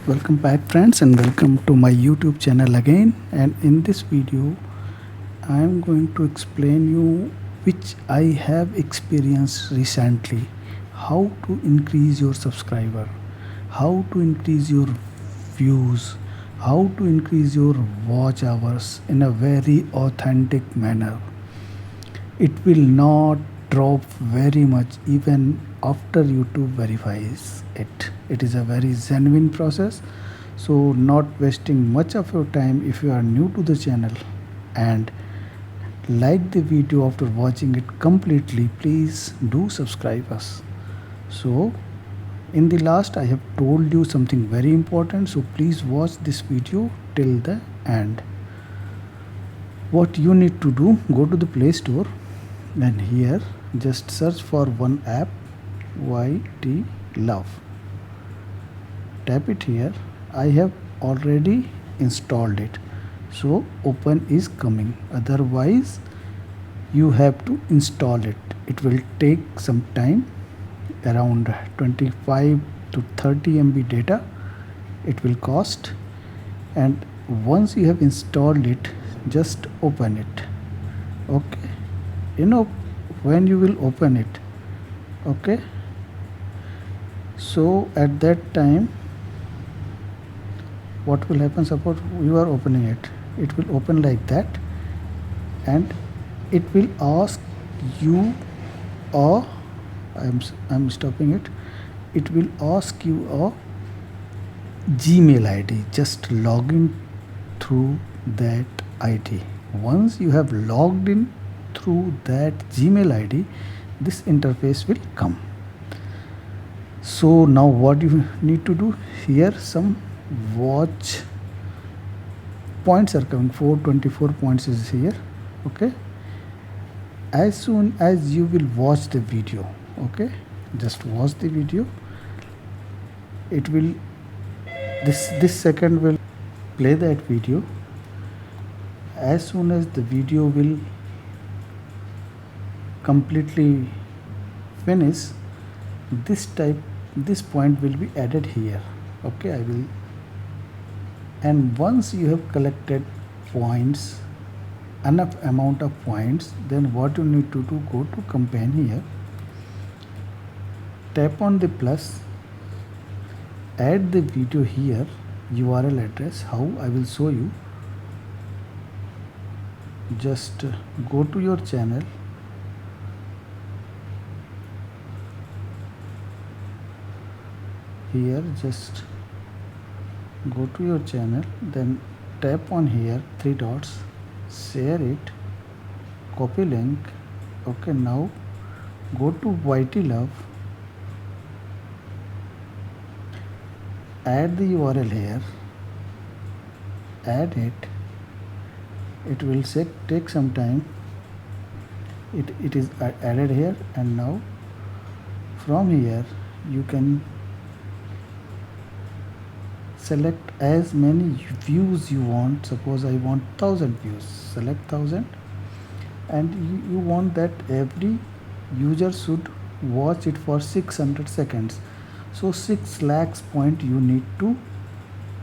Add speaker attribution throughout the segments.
Speaker 1: Welcome back friends, and welcome to my YouTube channel again. And in this video I am going to explain you which I have experienced recently, how to increase your subscriber, how to increase your views, how to increase your watch hours in a very authentic manner. It will not drop very much even after YouTube verifies it. It is a very genuine process, so not wasting much of your time. If you are new to the channel and like the video after watching it completely, please do subscribe us. So in the last I have told you something very important, so please watch this video till the end. What you need to do, go to the Play Store and here just search for one app, ytlove. Tap it here. I have already installed it, so open is coming, otherwise you have to install it. It will take some time, around 25 to 30 MB data it will cost. And once you have installed it, just open it. Okay, when you will open it, okay, so at that time what will happen, suppose you are opening it, it will open like that, and it will ask you, or I'm stopping it, it will ask you a Gmail ID. Just log in through that ID. Once you have logged in through that Gmail ID, this interface will come. So now what you need to do, here some watch points are coming, 424 points is here. Okay, as soon as you will watch the video, okay, just watch the video, it will, this second will play that video. As soon as the video will completely finish, this point will be added here. Okay, I will, and once you have collected points, enough amount of points, then what you need to do, go to campaign here, tap on the plus, add the video here, URL address, how I will show you. Just go to your channel, here just go to your channel, then tap on here 3 dots, share it, copy link. Okay, now go to ytlove, add the URL here, add it. It will take some time. It is added here, and now from here you can select as many views you want. Suppose I want 1000 views, select 1000, and you want that every user should watch it for 600 seconds. So 6 lakhs point you need to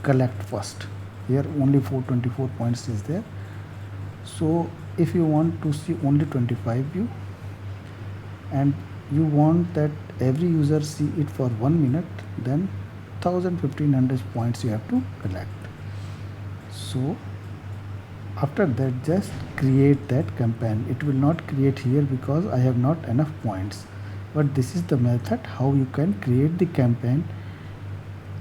Speaker 1: collect first. Here only 424 points is there. So if you want to see only 25 view, and you want that every user see it for 1 minute, then 1500 points you have to collect. So after that, just create that campaign. It will not create here because I have not enough points, but this is the method how you can create the campaign,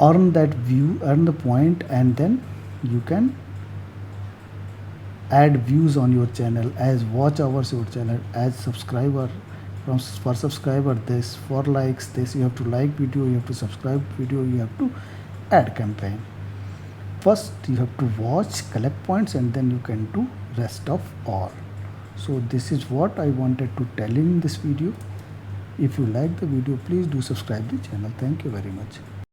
Speaker 1: earn that view, earn the point, and then you can add views on your channel, as watch hours your channel, as subscriber, for subscriber this, for likes this, you have to like video, you have to subscribe video, you have to add campaign. First you have to watch, collect points, and then you can do rest of all. So this is what I wanted to tell in this video. If you like the video, please do subscribe the channel. Thank you very much.